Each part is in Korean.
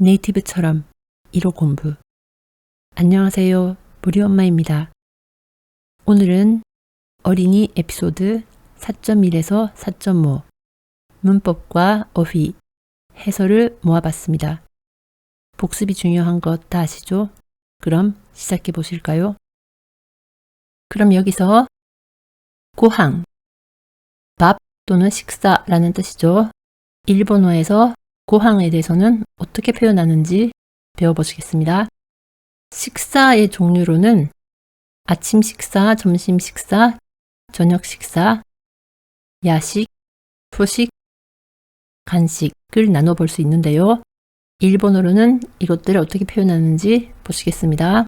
네이티브처럼 1호 공부. 안녕하세요. 무리 엄마입니다. 오늘은 어린이 에피소드 4.1에서 4.5 문법과 어휘, 해설을 모아봤습니다. 복습이 중요한 것 다 아시죠? 그럼 시작해 보실까요? 그럼 여기서 고항, 밥 또는 식사라는 뜻이죠. 일본어에서 고항에 대해서는 어떻게 표현하는지 배워보시겠습니다. 식사의 종류로는 아침 식사, 점심 식사, 저녁 식사, 야식, 후식, 간식을 나눠볼 수 있는데요. 일본어로는 이것들을 어떻게 표현하는지 보시겠습니다.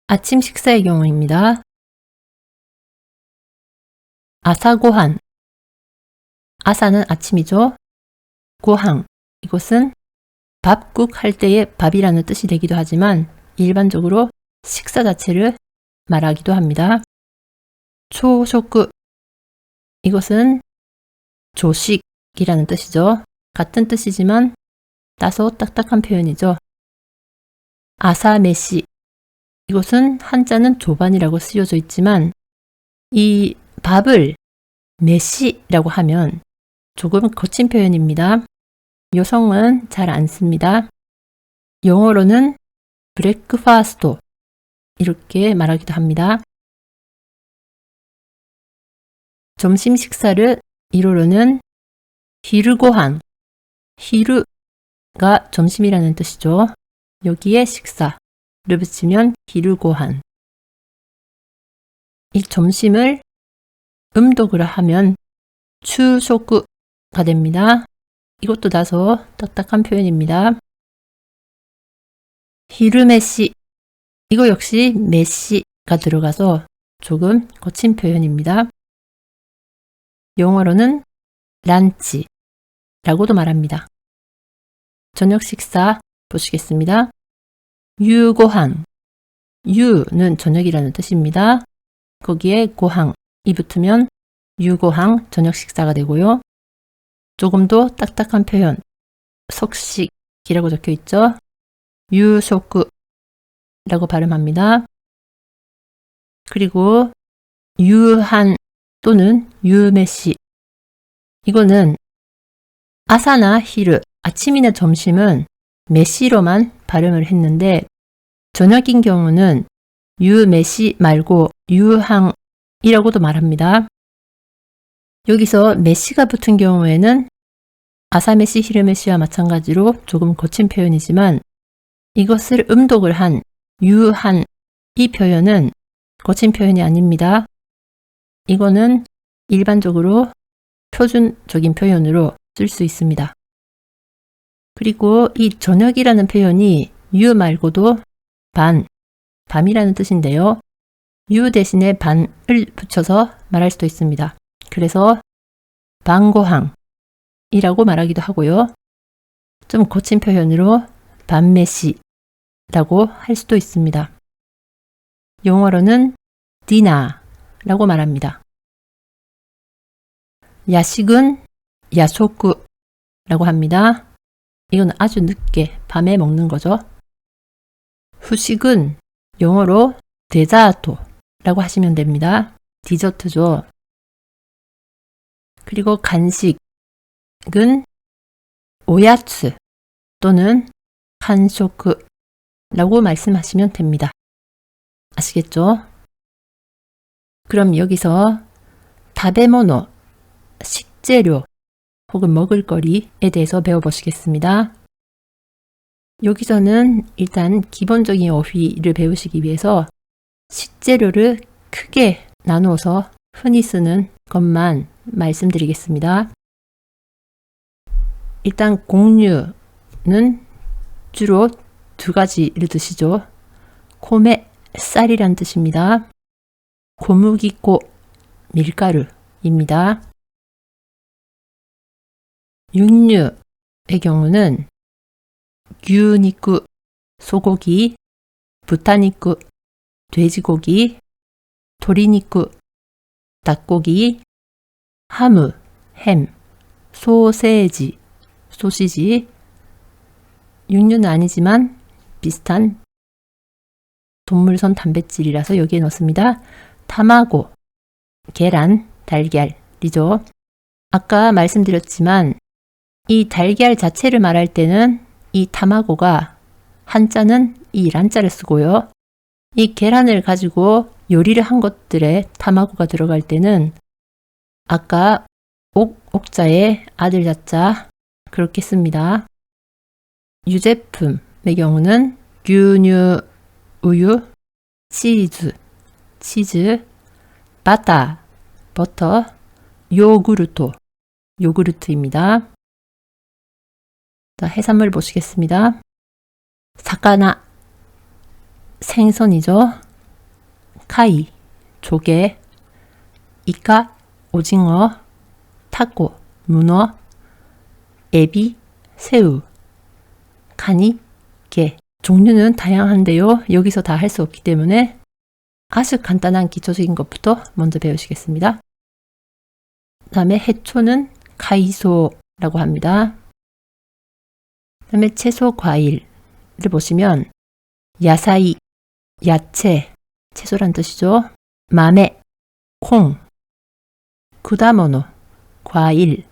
아침 식사의 경우입니다. 아사고한, 아사는 아침이죠. 고항, 이것은 밥국 할 때의 밥이라는 뜻이 되기도 하지만 일반적으로 식사 자체를 말하기도 합니다. 초쇼크, 이것은 조식이라는 뜻이죠. 같은 뜻이지만 따서 딱딱한 표현이죠. 아사메시, 이것은 한자는 조반이라고 쓰여져 있지만 이 밥을 메시라고 하면 조금 거친 표현입니다. 여성은 잘 안 씁니다. 영어로는 브레이크파스트 이렇게 말하기도 합니다. 점심 식사를 일어로는 히르고한, 히르가 점심이라는 뜻이죠. 여기에 식사를 붙이면 히르고한. 이 점심을 음독을 하면 추쇼크가 됩니다. 이것도 다소 딱딱한 표현입니다. 히르메시, 이거 역시 메시가 들어가서 조금 거친 표현입니다. 영어로는 란치라고도 말합니다. 저녁 식사 보시겠습니다. 유고항, 유는 저녁이라는 뜻입니다. 거기에 고항이 붙으면 유고항 저녁 식사가 되고요. 조금 더 딱딱한 표현, 석식이라고 적혀 있죠. 유쇼크라고 발음합니다. 그리고 유한 또는 유메시, 이거는 아사나 히르, 아침이나 점심은 메시로만 발음을 했는데 저녁인 경우는 유메시 말고 유항이라고도 말합니다. 여기서 메시가 붙은 경우에는 아사메시, 히르메시와 마찬가지로 조금 거친 표현이지만 이것을 음독을 한 유한, 이 표현은 거친 표현이 아닙니다. 이거는 일반적으로 표준적인 표현으로 쓸 수 있습니다. 그리고 이 저녁이라는 표현이 유 말고도 밤이라는 뜻인데요. 유 대신에 반을 붙여서 말할 수도 있습니다. 그래서 방고항이라고 말하기도 하고요. 좀 거친 표현으로 밤메시라고 할 수도 있습니다. 영어로는 디나라고 말합니다. 야식은 야쇼크라고 합니다. 이건 아주 늦게 밤에 먹는 거죠. 후식은 영어로 데자토라고 하시면 됩니다. 디저트죠. 그리고 간식은 오야츠 또는 간쇼크라고 말씀하시면 됩니다. 아시겠죠? 그럼 여기서 타베모노, 식재료 혹은 먹을거리에 대해서 배워보시겠습니다. 여기서는 일단 기본적인 어휘를 배우시기 위해서 식재료를 크게 나누어서 흔히 쓰는 것만 말씀드리겠습니다. 일단 곡류는 주로 두 가지를 드시죠. 코메, 쌀이란 뜻입니다. 고무기고, 밀가루입니다. 육류의 경우는 유니쿠, 소고기, 부타니쿠, 돼지고기, 도리니쿠, 닭고기, 하무, 햄, 소시지, 육류는 아니지만 비슷한 동물성 단백질이라서 여기에 넣습니다. 타마고, 계란, 달걀이죠. 아까 말씀드렸지만 이 달걀 자체를 말할 때는 이 타마고가 한자는 이 란자를 쓰고요. 이 계란을 가지고 요리를 한 것들에 타마고가 들어갈 때는 아까 옥자의 아들 자자 그렇게 씁니다. 유제품의 경우는牛乳, 우유, 치즈, 바타, 버터, 요구르트입니다. 자, 해산물 보시겠습니다. 사카나, 생선이죠. 카이, 조개, 이카, 오징어, 타코, 문어, 에비, 새우, 카니, 게. 종류는 다양한데요. 여기서 다 할 수 없기 때문에 아주 간단한 기초적인 것부터 먼저 배우시겠습니다. 그 다음에 해초는 카이소라고 합니다. 그 다음에 채소 과일을 보시면 야사이, 야채, 채소란 뜻이죠. 마메, 콩, 구다모노, 과일,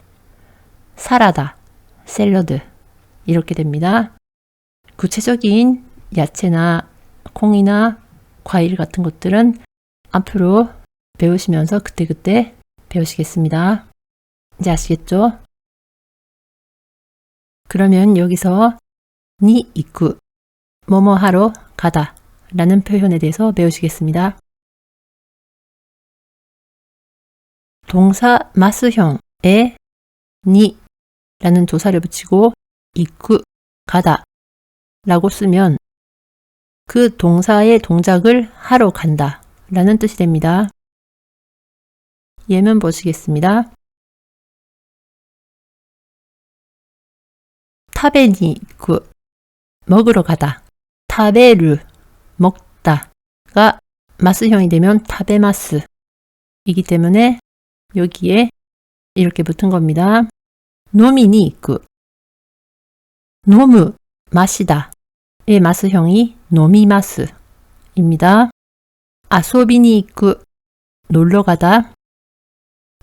사라다, 샐러드 이렇게 됩니다. 구체적인 야채나 콩이나 과일 같은 것들은 앞으로 배우시면서 그때그때 배우시겠습니다. 이제 아시겠죠? 그러면 여기서 니 이쿠, 뭐뭐 하러 가다 라는 표현에 대해서 배우시겠습니다. 동사 마스형에 니 라는 조사를 붙이고 이쿠, 가다 라고 쓰면 그 동사의 동작을 하러 간다 라는 뜻이 됩니다. 예문 보시겠습니다. 타베니 그 먹으러 가다. 타베르 먹다가 마스형이 되면 타베마스 이기 때문에 여기에 이렇게 붙은 겁니다. 노미니 그 노무 마시다 의 마스형이 노미마스 입니다. 아소비니 그 놀러 가다.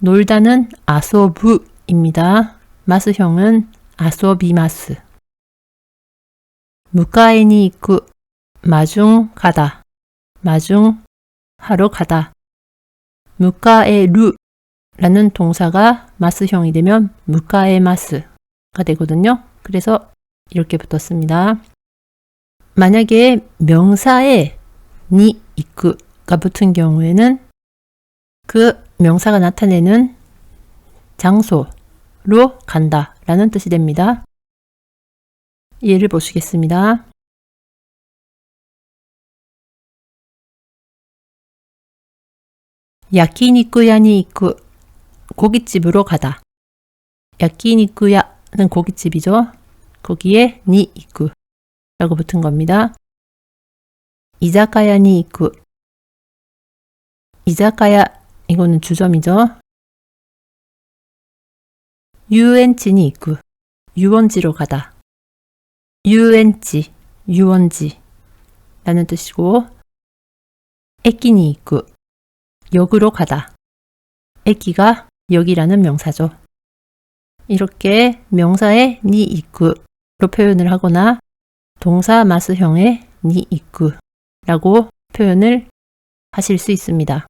놀다는 아소부입니다. 마스형은 아소비마스. 무카에니 이쿠 마중 가다. 마중 하러 가다. 무카에루 라는 동사가 마스형이 되면 무카에마스가 되거든요. 그래서 이렇게 붙었습니다. 만약에 명사에 니 이쿠가 붙은 경우에는 그 명사가 나타내는 장소로 간다 라는 뜻이 됩니다. 예를 보시겠습니다. 야키니쿠야니 이쿠 고깃집으로 가다. 야키니쿠야는 고깃집이죠. 거기에 니 이쿠 라고 붙은 겁니다. 이자카야니 이쿠 이자카야 이거는 주점이죠. 유엔치니 이쿠 유원지로 가다. 유엔치 유원지 라는 뜻이고 에키니 이쿠 역으로 가다. 에키가 역이라는 명사죠. 이렇게 명사의 니 이쿠로 표현을 하거나 동사 마스형의 니 이쿠라고 표현을 하실 수 있습니다.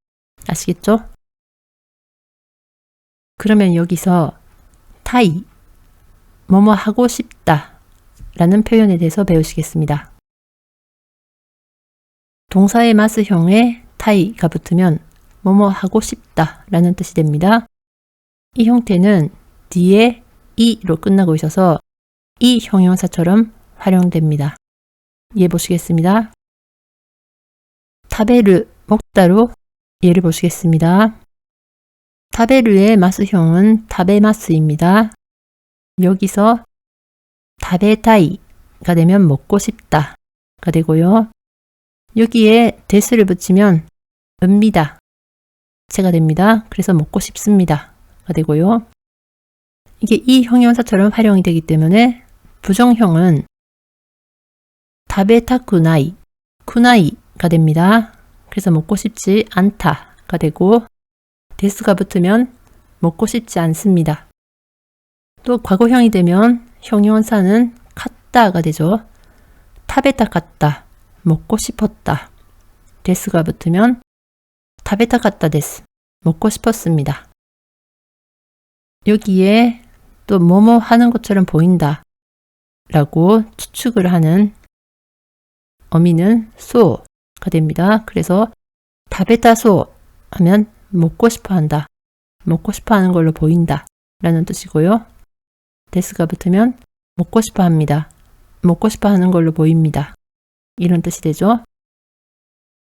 아시겠죠? 그러면 여기서 타이, 뭐뭐 하고 싶다 라는 표현에 대해서 배우시겠습니다. 동사의 마스형에 타이가 붙으면 뭐뭐 하고 싶다 라는 뜻이 됩니다. 이 형태는 뒤에 이로 끝나고 있어서 이 형용사처럼 활용됩니다. 예 보시겠습니다. 타베르 먹다로 예를 보시겠습니다. 타베르의 마스형은 타베마스입니다. 여기서 타베타이가 되면 먹고 싶다가 되고요. 여기에 데스를 붙이면 읍니다. 체가 됩니다. 그래서 먹고 싶습니다가 되고요. 이게 이 형용사처럼 활용이 되기 때문에 부정형은 타베타쿠나이, 쿠나이가 됩니다. 그래서 먹고 싶지 않다가 되고 데스가 붙으면 먹고 싶지 않습니다. 또 과거형이 되면 형용사는 카타가 되죠. 타베타 카타, 먹고 싶었다. 데스가 붙으면 타베타 카타 데스, 먹고 싶었습니다. 여기에 또 뭐뭐 하는 것처럼 보인다 라고 추측을 하는 어미는 소가 됩니다. 그래서 타베타 소 하면 먹고 싶어 한다, 먹고 싶어 하는 걸로 보인다 라는 뜻이고요. 데스가 붙으면 먹고 싶어 합니다, 먹고 싶어 하는 걸로 보입니다. 이런 뜻이 되죠.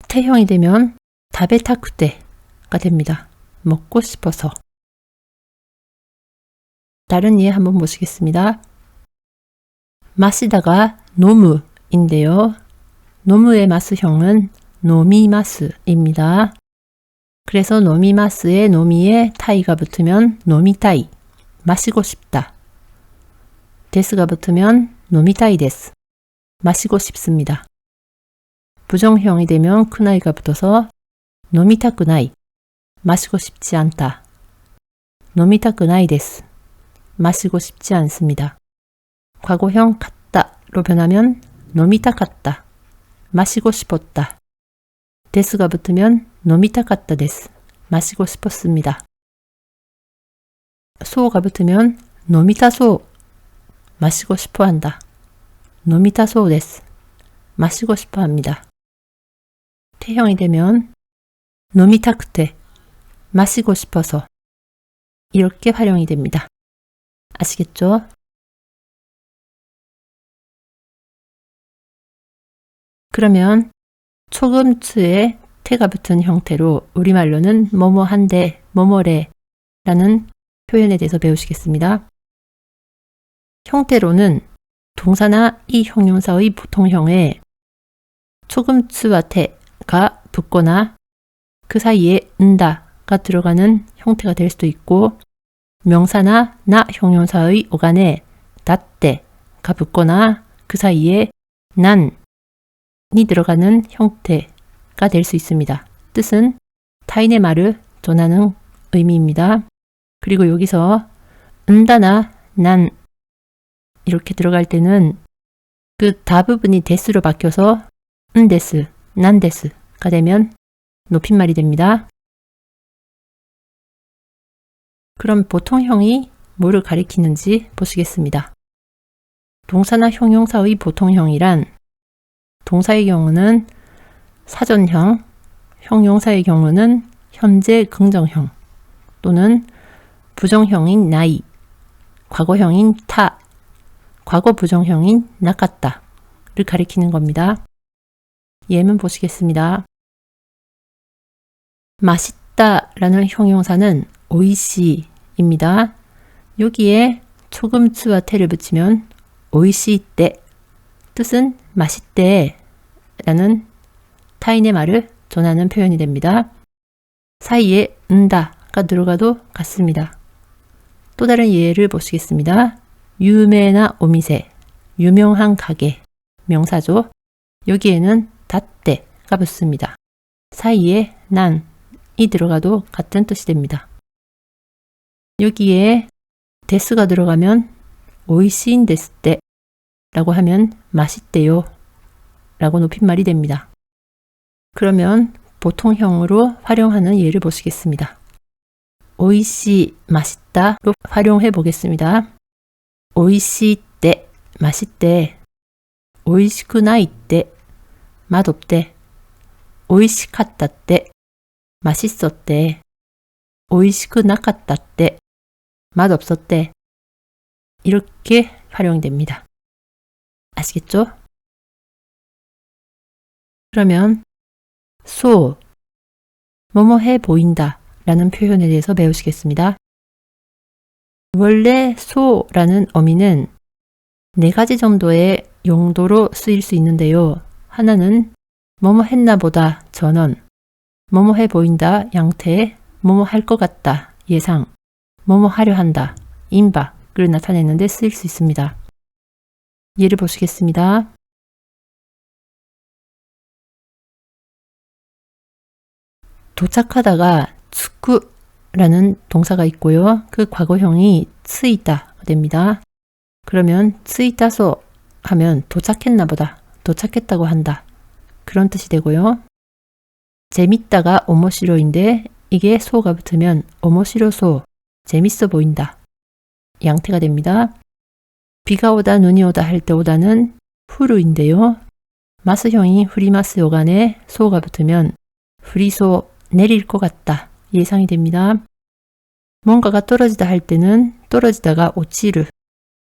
태형이 되면 타베타쿠테가 됩니다. 먹고 싶어서. 다른 예 한번 보시겠습니다. 마시다가 노무인데요. 노무의 마스형은 노미마스입니다. 그래서 노미마스의 노미에 타이가 붙으면 노미타이, 마시고 싶다. 데스가 붙으면 노미타이 데스, 마시고 싶습니다. 부정형이 되면 쿠나이가 붙어서 노미타쿠나이, 마시고 싶지 않다. 노미타쿠나이 데스, 마시고 싶지 않습니다. 과거형 같다로 변하면 노미타갔다, 마시고 싶었다. 데스가 붙으면 노미타갔다 데스, 마시고 싶었습니다. 소가 붙으면 노미타소, 마시고 싶어 한다. 노미타소 데스, 마시고 싶어 합니다. 태형이 되면 노미타쿠테, 마시고 싶어서 이렇게 활용이 됩니다. 아시겠죠? 그러면 초금츠에 태가 붙은 형태로 우리말로는 뭐뭐한데, 뭐뭐래 라는 표현에 대해서 배우시겠습니다. 형태로는 동사나 이 형용사의 보통형에 초금츠와 태가 붙거나 그 사이에 은다가 들어가는 형태가 될 수도 있고, 명사나 나 형용사의 어간에 다떼가 붙거나 그 사이에 난이 들어가는 형태가 될 수 있습니다. 뜻은 타인의 말을 전하는 의미입니다. 그리고 여기서 은다나 난 이렇게 들어갈 때는 그 다 부분이 데스로 바뀌어서 데스, 난 데스가 되면 높임말이 됩니다. 그럼 보통형이 뭐를 가리키는지 보시겠습니다. 동사나 형용사의 보통형이란 동사의 경우는 사전형, 형용사의 경우는 현재 긍정형 또는 부정형인 나이, 과거형인 타, 과거 부정형인 나갔다를 가리키는 겁니다. 예문 보시겠습니다. 맛있다 라는 형용사는 오이시입니다. 여기에 초금츠와 태를 붙이면 오이시때, 뜻은 맛있대 라는 타인의 말을 전하는 표현이 됩니다. 사이에 은다가 들어가도 같습니다. 또 다른 예를 보시겠습니다. 유메나 오미세, 유명한 가게, 명사죠. 여기에는 다떼가 붙습니다. 사이에 난이 들어가도 같은 뜻이 됩니다. 여기에 데스가 들어가면 오이시인 데스떼 라고 하면 맛있대요 라고 높임말이 됩니다. 그러면 보통형으로 활용하는 예를 보시겠습니다. 오이시 맛있다로 활용해 보겠습니다. 오이시떼 맛있대, 오이시쿠나이떼 맛없대, 오이시카tta떼 맛있었대, 오이시쿠나카tta떼 맛없었대. 이렇게 활용이 됩니다. 아시겠죠? 그러면 뭐뭐해 보인다 라는 표현에 대해서 배우시겠습니다. 원래 라는 어미는 4가지 정도의 용도로 쓰일 수 있는데요. 하나는 뭐뭐 했나 보다 전언, 뭐뭐 해 보인다 양태, 뭐뭐 할 것 같다 예상, 뭐뭐 하려 한다 임박을 나타내는 데 쓰일 수 있습니다. 예를 보시겠습니다. 도착하다가 tsuk라는 동사가 있고요. 그 과거형이 tsuita 됩니다. 그러면 tsuitaso 하면 도착했나 보다, 도착했다고 한다, 그런 뜻이 되고요. 재밌다가 오모시로인데 이게 소가 붙으면 오모시로소, 재밌어 보인다, 양태가 됩니다. 비가 오다 눈이 오다 할 때 오다는 후루인데요. 마스형이 후리마스 요간에 소가 붙으면 후리소, 내릴 것 같다, 예상이 됩니다. 뭔가가 떨어지다 할 때는 떨어지다가 오치루,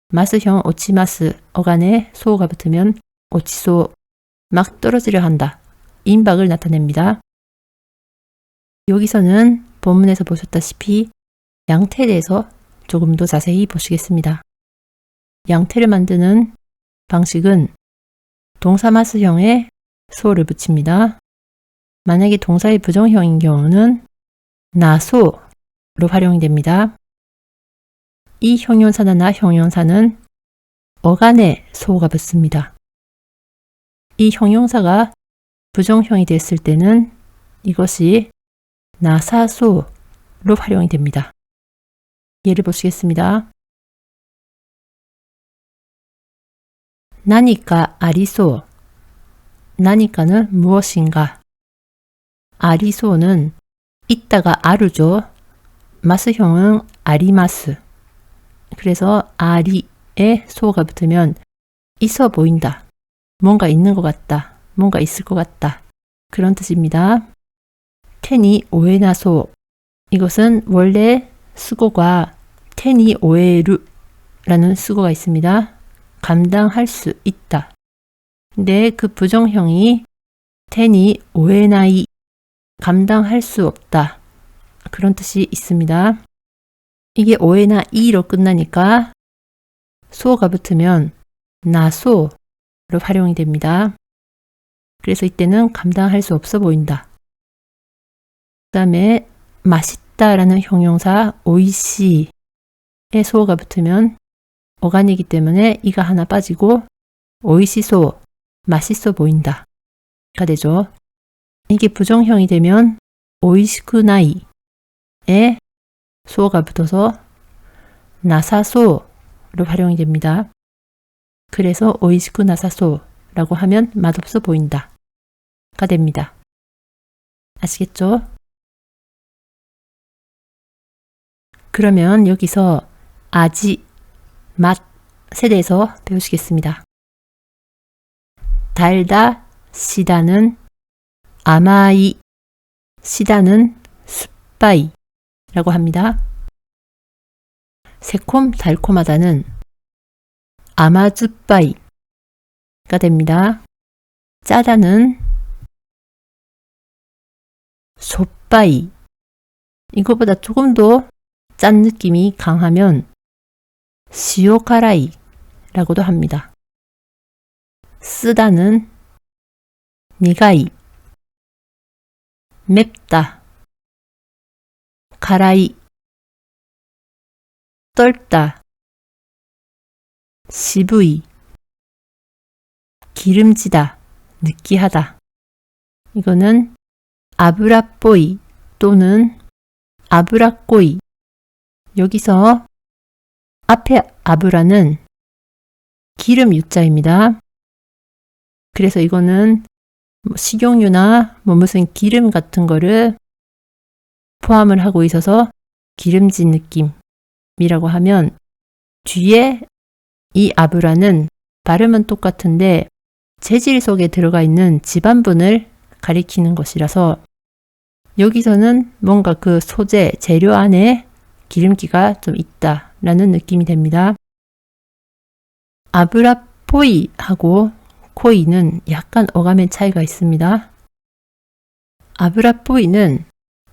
마스형 오치마스 어간에 소가 붙으면 오치소, 막 떨어지려 한다, 임박을 나타냅니다. 여기서는 본문에서 보셨다시피 양태에 대해서 조금 더 자세히 보시겠습니다. 양태를 만드는 방식은 동사 마스형에 소를 붙입니다. 만약에 동사의 부정형인 경우는 나소로 활용이 됩니다. 이 형용사나 나 형용사는 어간에 소가 붙습니다. 이 형용사가 부정형이 됐을 때는 이것이 나사소로 활용이 됩니다. 예를 보시겠습니다. 나니까 아리소, 나니까는 무엇인가, 아리소는 있다가 아루죠. 마스형은 아리마스. 그래서 아리에 소가 붙으면 있어 보인다, 뭔가 있는 것 같다, 뭔가 있을 것 같다, 그런 뜻입니다. 테니 오에나소, 이것은 원래 수고가 테니 오에루라는 수고가 있습니다. 감당할 수 있다. 근데 그 부정형이 테니 오에나이, 감당할 수 없다, 그런 뜻이 있습니다. 이게 오에나이로 끝나니까 소가 붙으면 나소로 활용이 됩니다. 그래서 이때는 감당할 수 없어 보인다. 그 다음에 맛있다라는 형용사 오이시에 소가 붙으면 어간이기 때문에 이가 하나 빠지고 오이시소, 맛있어 보인다 가 되죠. 이게 부정형이 되면 오이시쿠나이에 소가 붙어서 나사소로 활용이 됩니다. 그래서 오이시쿠 나사소라고 하면 맛없어 보인다 가 됩니다. 아시겠죠? 그러면 여기서 아지, 맛에 대해서 배우시겠습니다. 달다, 시다는 아마이, 시다는 습바이 라고 합니다. 새콤, 달콤하다는 아마즈바이가 됩니다. 짜다는 소바이, 이거보다 조금 더 짠 느낌이 강하면 시오카라이 라고도 합니다. 쓰다는 니가이, 맵다, 가라이, 떨다, 시부이, 기름지다, 느끼하다. 이거는 아브라뽀이 또는 아브라꼬이. 여기서 앞에 아브라는 기름 유자입니다. 그래서 이거는 식용유나 무슨 기름 같은 거를 포함을 하고 있어서 기름진 느낌이라고 하면, 뒤에 이 아브라는 발음은 똑같은데 재질 속에 들어가 있는 지방분을 가리키는 것이라서 여기서는 뭔가 그 소재, 재료 안에 기름기가 좀 있다라는 느낌이 됩니다. 아브라포이하고 코이는 약간 어감의 차이가 있습니다. 아브라포이는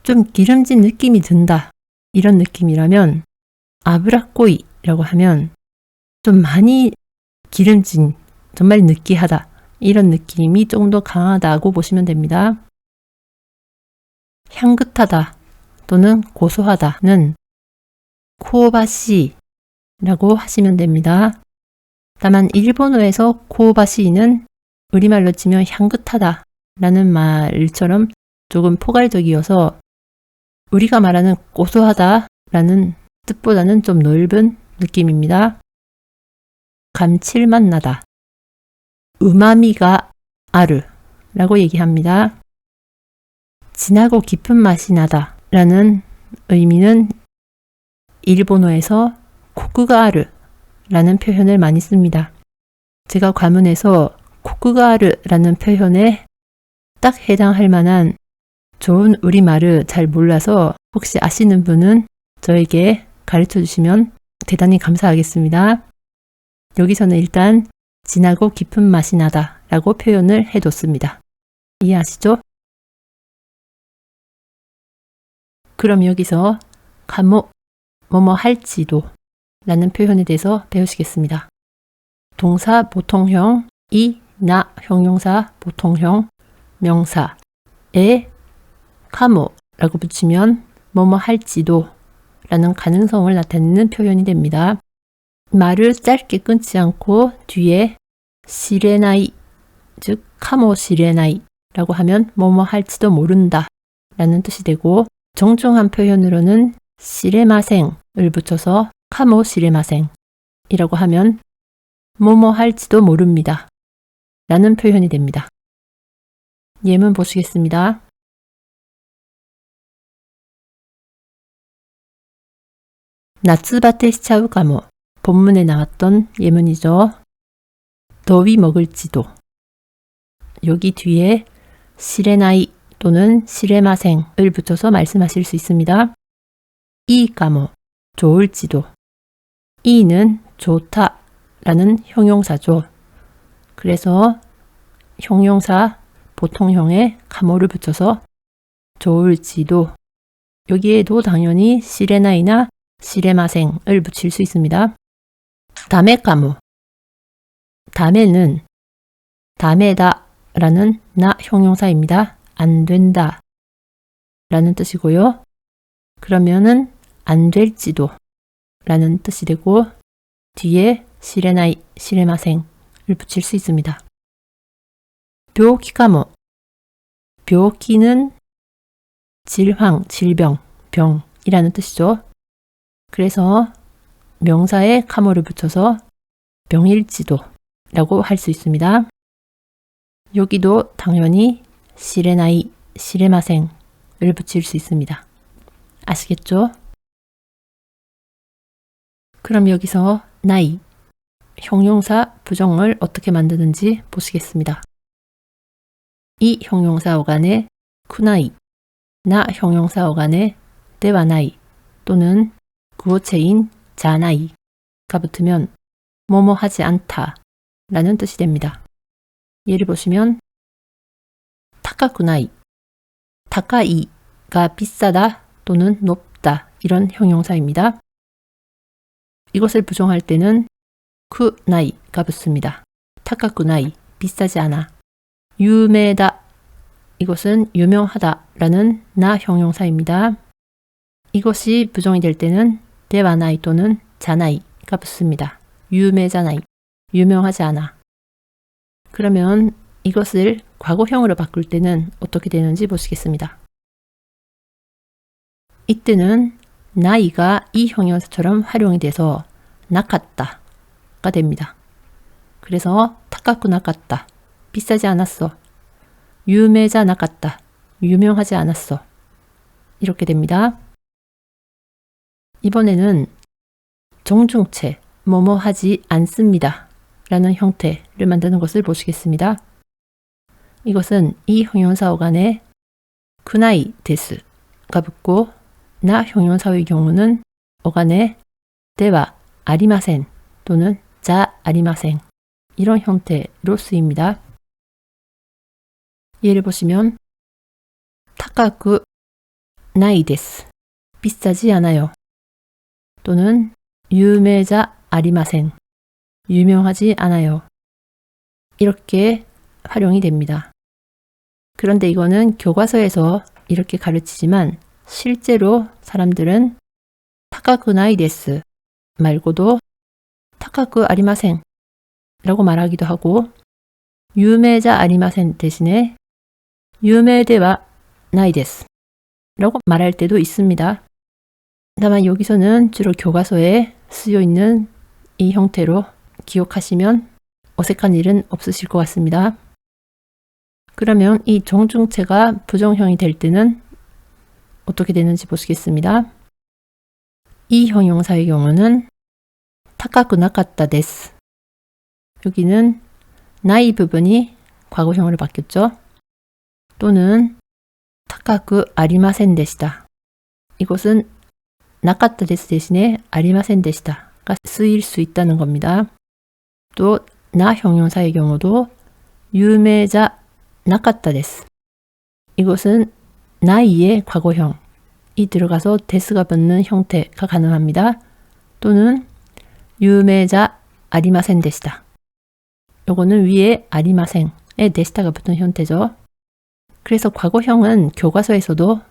좀 기름진 느낌이 든다, 이런 느낌이라면 아브라꼬이라고 하면 좀 많이 기름진, 정말 느끼하다, 이런 느낌이 조금 더 강하다고 보시면 됩니다. 향긋하다 또는 고소하다는 코바시라고 하시면 됩니다. 다만 일본어에서 코바시는 우리말로 치면 향긋하다 라는 말처럼 조금 포괄적이어서 우리가 말하는 고소하다 라는 뜻보다는 좀 넓은 느낌입니다. 감칠맛 나다. 우마미가 아르 라고 얘기합니다. 진하고 깊은 맛이 나다 라는 의미는 일본어에서 코크가 아르 라는 표현을 많이 씁니다. 제가 과문에서 코크가 아르 라는 표현에 딱 해당할 만한 좋은 우리말을 잘 몰라서 혹시 아시는 분은 저에게 가르쳐 주시면 대단히 감사하겠습니다. 여기서는 일단 진하고 깊은 맛이 나다 라고 표현을 해뒀습니다. 이해하시죠? 그럼 여기서 가모, 뭐뭐 할지도 라는 표현에 대해서 배우시겠습니다. 동사 보통형, 나 형용사 보통형, 명사에 가모라고 붙이면 뭐뭐 할지도 라는 가능성을 나타내는 표현이 됩니다. 말을 짧게 끊지 않고 뒤에 시레나이, 즉 카모시레나이 라고 하면 뭐뭐 할지도 모른다 라는 뜻이 되고, 정중한 표현으로는 시레마생을 붙여서 카모시레마생 이라고 하면 뭐뭐 할지도 모릅니다 라는 표현이 됩니다. 예문 보시겠습니다. 나츠바테 시차우 가모. 본문에 나왔던 예문이죠. 더위 먹을지도. 여기 뒤에 시레나이 또는 시레마생을 붙여서 말씀하실 수 있습니다. 이 가모, 좋을지도. 이는 좋다 라는 형용사죠. 그래서 형용사 보통형에 가모를 붙여서 좋을지도. 여기에도 당연히 시레나이나 시레마생을 붙일 수 있습니다. 다메 가모. 다메는 다메다 라는 나 형용사입니다. 안 된다 라는 뜻이고요. 그러면은 안 될지도 라는 뜻이 되고, 뒤에 시레나이, 시레마생을 붙일 수 있습니다. 벼키 가모. 벼키는 질황, 질병, 병이라는 뜻이죠. 그래서 명사에 카모를 붙여서 병일지도 라고 할 수 있습니다. 여기도 당연히 시레나이, 시레마생을 붙일 수 있습니다. 아시겠죠? 그럼 여기서 나이, 형용사 부정을 어떻게 만드는지 보시겠습니다. 이 형용사 어간에 쿠나이, 나 형용사 어간에 데와나이 또는 구어체인 자나이가 붙으면 뭐뭐 하지 않다 라는 뜻이 됩니다. 예를 보시면 타카쿠나이, 타카이가 비싸다 또는 높다 이런 형용사입니다. 이것을 부정할 때는 쿠나이가 붙습니다. 타카쿠나이, 비싸지 않아. 유메다, 이것은 유명하다 라는 나 형용사입니다. 이것이 부정이 될 때는 데와나이 또는 자나이가 붙습니다. 유메자나이, 유명하지 않아. 그러면 이것을 과거형으로 바꿀 때는 어떻게 되는지 보시겠습니다. 이때는 나이가 이 형용사처럼 활용이 돼서 나카타가 됩니다. 그래서 타카쿠 나카타, 비싸지 않았어. 유메자 나카타, 유명하지 않았어. 이렇게 됩니다. 이번에는 정중체, 뭐뭐 하지 않습니다 라는 형태를 만드는 것을 보시겠습니다. 이것은 이 형용사 어간에 쿠나이 데스가 붙고, 나 형용사의 경우는 어간에 데와 아리마센 또는 자 아리마센 이런 형태로 쓰입니다. 예를 보시면 타카쿠 나이 데스, 비싸지 않아요. 또는 유메자 아리마센, 유명하지 않아요. 이렇게 활용이 됩니다. 그런데 이거는 교과서에서 이렇게 가르치지만 실제로 사람들은 타카쿠 나이 데스 말고도 타카쿠 아리마센 라고 말하기도 하고, 유메자 아리마센 대신에 유메데와 나이 데스 라고 말할 때도 있습니다. 다만 여기서는 주로 교과서에 쓰여 있는 이 형태로 기억하시면 어색한 일은 없으실 것 같습니다. 그러면 이 정중체가 부정형이 될 때는 어떻게 되는지 보시겠습니다. 이 형용사의 경우는 타카쿠 나카타 데스. 여기는 나이 부분이 과거형으로 바뀌었죠. 또는 타카쿠 아리마센 데시다. 이것은 나카타 데스 대신에 아리마센 데시다가 쓰일 수 있다는 겁니다. 또 나 형용사의 경우도 유메자 나카타 데스. 이것은 나이의 과거형이 들어가서 데스가 붙는 형태가 가능합니다. 또는 유메자 아리마센 데시다. 요거는 위에 아리마센에 데시다가 붙은 형태죠. 그래서 과거형은 교과서에서도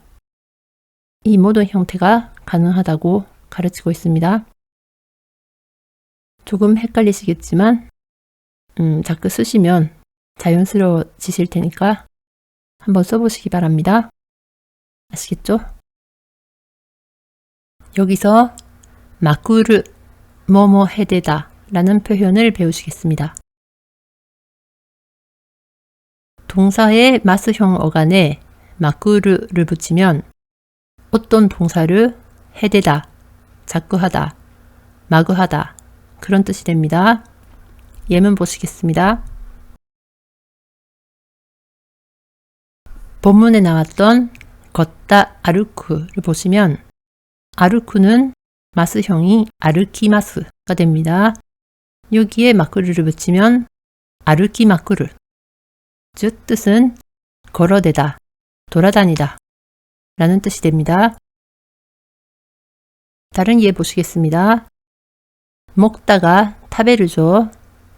이 모든 형태가 가능하다고 가르치고 있습니다. 조금 헷갈리시겠지만 자꾸 쓰시면 자연스러워지실 테니까 한번 써보시기 바랍니다. 아시겠죠? 여기서 마쿠르 뭐뭐 헤데다 라는 표현을 배우시겠습니다. 동사의 마스형 어간에 마쿠르를 붙이면 어떤 동사를 헤데다, 자꾸 하다, 마구 하다 그런 뜻이 됩니다. 예문 보시겠습니다. 본문에 나왔던 걷다 아르쿠를 보시면 아르쿠는 마스형이 아르키마스가 됩니다. 여기에 마쿠르를 붙이면 아르키마쿠르, 즉 뜻은 걸어대다, 돌아다니다 라는 뜻이 됩니다. 다른 예 보시겠습니다. 먹다가 타베르죠.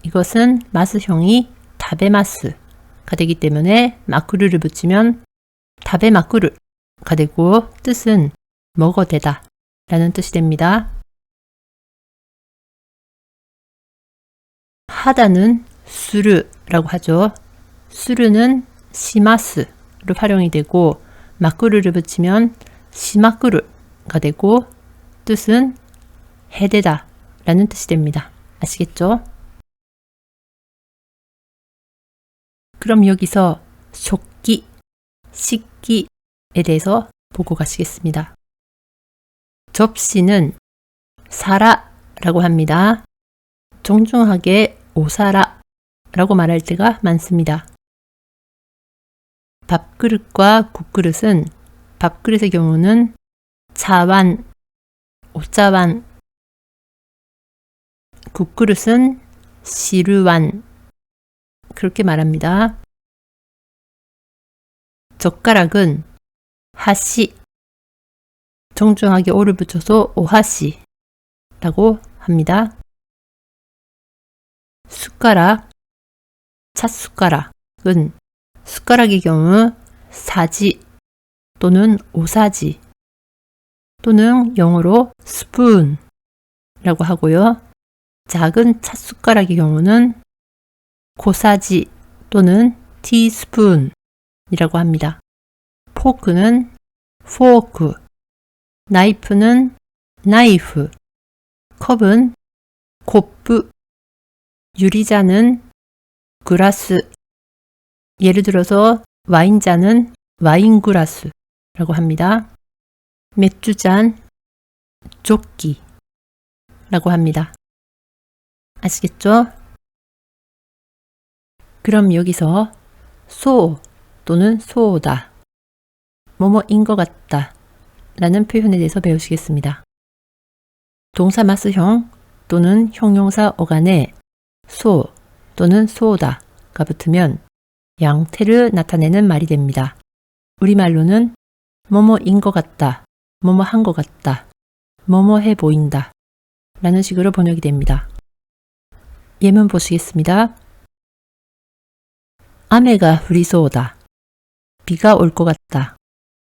이것은 마스형이 타베마스가 되기 때문에 마쿠르를 붙이면 타베마쿠르가 되고 뜻은 먹어대다 라는 뜻이 됩니다. 하다는 수르라고 하죠. 수르는 시마스로 활용이 되고 마쿠르를 붙이면 시마쿠르가 되고 뜻은 해대다 라는 뜻이 됩니다. 아시겠죠? 그럼 여기서 속기, 식기에 대해서 보고 가시겠습니다. 접시는 사라라고 합니다. 정중하게 오사라라고 말할 때가 많습니다. 밥그릇과 국그릇은 밥그릇의 경우는 차완, 오차완, 국그릇은 시르완 그렇게 말합니다. 젓가락은 하시, 정중하게 오를 붙여서 오하시라고 합니다. 숟가락, 찻숟가락은 숟가락의 경우 사지 또는 오사지 또는 영어로 스푼이라고 하고요. 작은 찻숟가락의 경우는 고사지 또는 티스푼이라고 합니다. 포크는 포크, 나이프는 나이프, 컵은 코프, 유리잔은 그라스, 예를 들어서 와인잔은 와인그라스라고 합니다. 맥주잔, 조끼라고 합니다. 아시겠죠? 그럼 여기서 소 또는 소다, 뭐뭐인 것 같다 라는 표현에 대해서 배우시겠습니다. 동사 마스형 또는 형용사 어간에 소 또는 소다가 붙으면 양태를 나타내는 말이 됩니다. 우리말로는 뭐뭐인 것 같다, 뭐뭐 한 것 같다, 뭐뭐해 보인다 라는 식으로 번역이 됩니다. 예문 보시겠습니다. 아메가 후리소다. 비가 올 것 같다.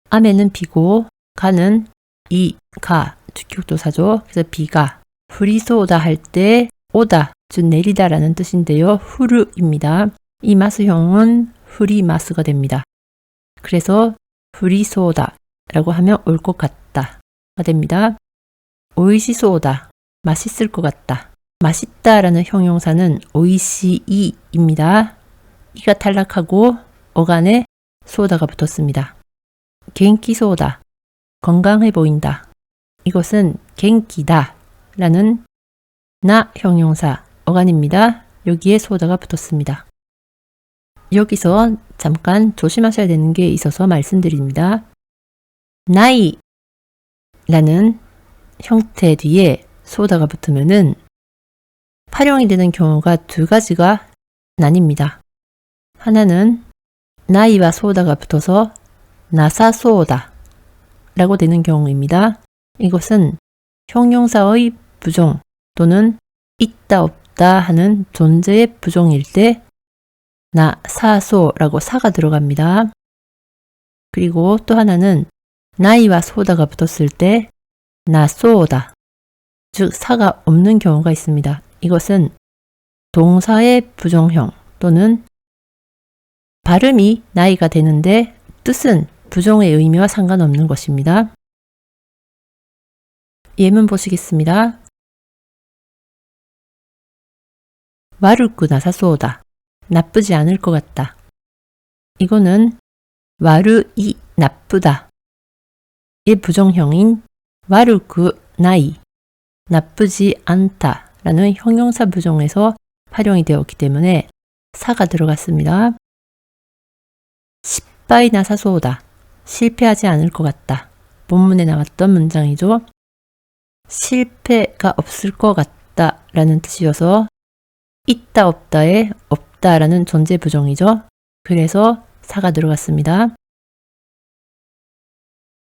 아메는 비고 가는 이, 가 주격도사죠. 그래서 비가 후리소다 할 때 오다, 즉 내리다 라는 뜻인데요. 후르입니다. 이 마스형은 후리마스가 됩니다. 그래서 후리소다 라고 하면 올 것 같다 가 됩니다. 오이시소다, 맛있을 것 같다. 맛있다 라는 형용사는 오이시이입니다. 이가 탈락하고 어간에 소다가 붙었습니다. 겐키소다, 건강해 보인다. 이것은 겐키다 라는 나 형용사 어간입니다. 여기에 소다가 붙었습니다. 여기서 잠깐 조심하셔야 되는 게 있어서 말씀드립니다. 나이 라는 형태 뒤에 소다가 붙으면은 활용이 되는 경우가 두 가지가 나뉩니다. 하나는 나이와 소다가 붙어서 나사소다 라고 되는 경우입니다. 이것은 형용사의 부종 또는 있다 없다 하는 존재의 부종일 때 나사소라고 사가 들어갑니다. 그리고 또 하나는 나이와 소다가 붙었을 때 나소다, 즉 사가 없는 경우가 있습니다. 이것은 동사의 부정형 또는 발음이 나이가 되는데 뜻은 부정의 의미와 상관없는 것입니다. 예문 보시겠습니다. 와르쿠 나사소다, 나쁘지 않을 것 같다. 이거는 와르이 나쁘다 의 부정형인 와르쿠 나이, 나쁘지 않다 라는 형용사 부정에서 활용이 되었기 때문에 사가 들어갔습니다.失敗 나사소다, 실패하지 않을 것 같다. 본문에 나왔던 문장이죠. 실패가 없을 것 같다 라는 뜻이어서 있다 없다에 없다 라는 존재 부정이죠. 그래서 사가 들어갔습니다.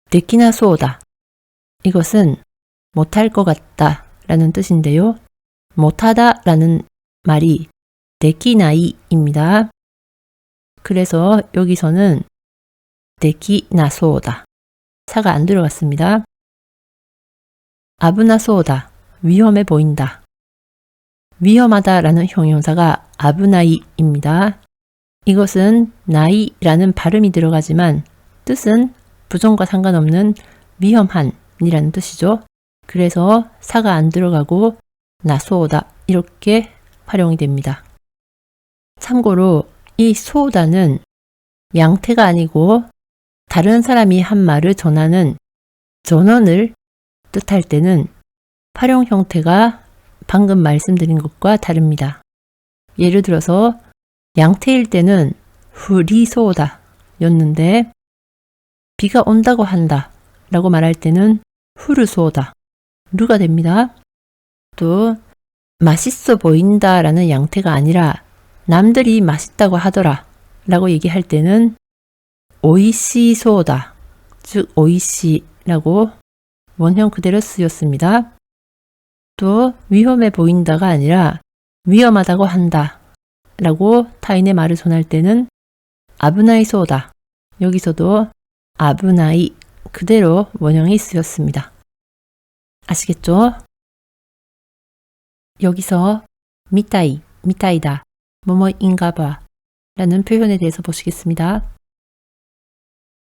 데키나소다, 이것은 못할 것 같다 라는 뜻인데요. 못하다 라는 말이 데키나이입니다. 그래서 여기서는 데키나소다, 사가 안 들어갔습니다. 아브나소다, 위험해 보인다. 위험하다 라는 형용사가 아브나이입니다. 이것은 나이라는 발음이 들어가지만 뜻은 부정과 상관없는 위험한 이라는 뜻이죠. 그래서 사가 안 들어가고 나소다 이렇게 활용이 됩니다. 참고로 이 소다는 양태가 아니고 다른 사람이 한 말을 전하는 전언을 뜻할 때는 활용 형태가 방금 말씀드린 것과 다릅니다. 예를 들어서 양태일 때는 후리소다 였는데 비가 온다고 한다 라고 말할 때는 후르소다 루가 됩니다. 또 맛있어 보인다 라는 양태가 아니라 남들이 맛있다고 하더라 라고 얘기할 때는 오이시소다, 즉 오이시라고 원형 그대로 쓰였습니다. 또 위험해 보인다가 아니라 위험하다고 한다 라고 타인의 말을 전할 때는 아브나이소다, 여기서도 아브나이 그대로 원형이 쓰였습니다. 아시겠죠? 여기서 미타이, 미타이다, 뭐뭐인가봐 라는 표현에 대해서 보시겠습니다.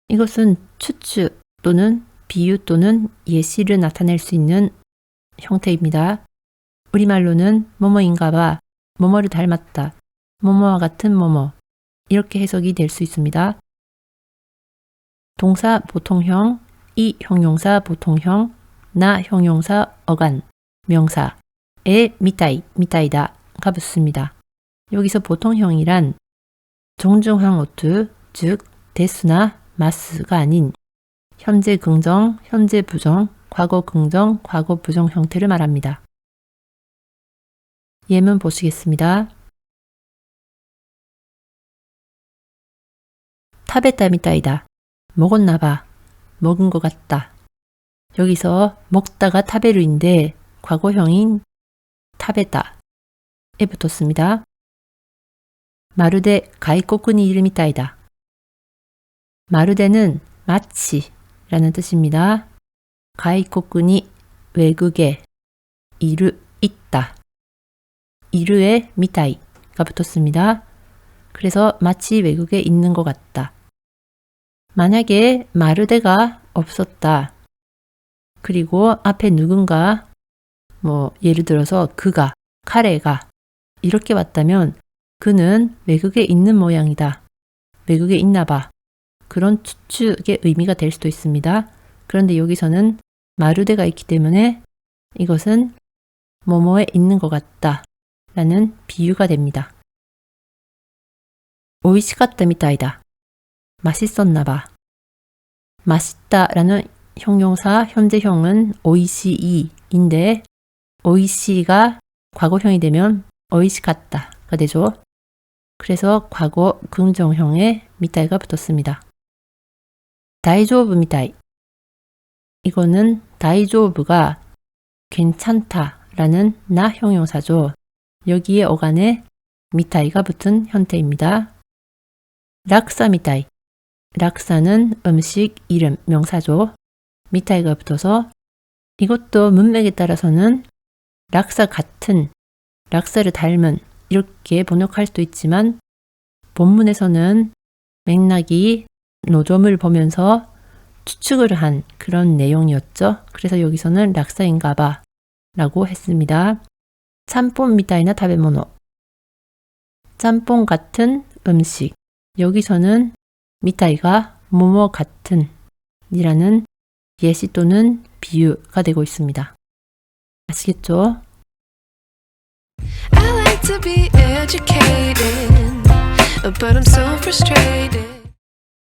이것은 추측 또는 비유 또는 예시를 나타낼 수 있는 형태입니다. 우리말로는 뭐뭐인가봐, 뭐뭐를 닮았다, 뭐뭐와 같은 뭐뭐 이렇게 해석이 될 수 있습니다. 동사 보통형, 이 형용사 보통형, 나 형용사 어간, 명사에 미타이, 미타이다가 붙습니다. 여기서 보통형이란 정중한 어투, 즉 데스나 마스가 아닌 현재 긍정, 현재 부정, 과거 긍정, 과거 부정 형태를 말합니다. 예문 보시겠습니다. 타베타 미타이다, 먹었나봐, 먹은 것 같다. 여기서 먹다가 타베르인데 과거형인 타베타에 붙었습니다. 마르데 가이코쿠니 이르 미타이다. 마르데는 마치 라는 뜻입니다. 가이코쿠니 외국에, 이르 있다, 이르에 미타이가 붙었습니다. 그래서 마치 외국에 있는 것 같다. 만약에 마르데가 없었다. 그리고 앞에 누군가 예를 들어서 그가,彼가 이렇게 왔다면 그는 외국에 있는 모양이다. 외국에 있나 봐. 그런 추측의 의미가 될 수도 있습니다. 그런데 여기서는 마루대가 있기 때문에 이것은 뭐뭐에 있는 것 같다 라는 비유가 됩니다. 오이시카타 미타이다. 맛있었나 봐. 맛있다 라는 형용사 현재형은 오이시이인데 오이시가 과거형이 되면 오이시카타가 되죠. 그래서 과거 긍정형에 미타이가 붙었습니다. 다이조부 미타이. 이거는 다이조부가 괜찮다 라는 나 형용사죠. 여기에 어간에 미타이가 붙은 형태입니다. 락사 미타이. 락사는 음식, 이름, 명사죠. 미타이가 붙어서 이것도 문맥에 따라서는 락사 같은, 락사를 닮은 이렇게 번역할 수도 있지만 본문에서는 맥락이 노점을 보면서 추측을 한 그런 내용이었죠. 그래서 여기서는 락사인가봐 라고 했습니다. 짬뽕 미타이나 타베모노. 짬뽕 같은 음식. 여기서는 미타이가 뭐뭐 같은 이라는 예시 또는 비유가 되고 있습니다. 아시겠죠? I like to be educated, but I'm so frustrated.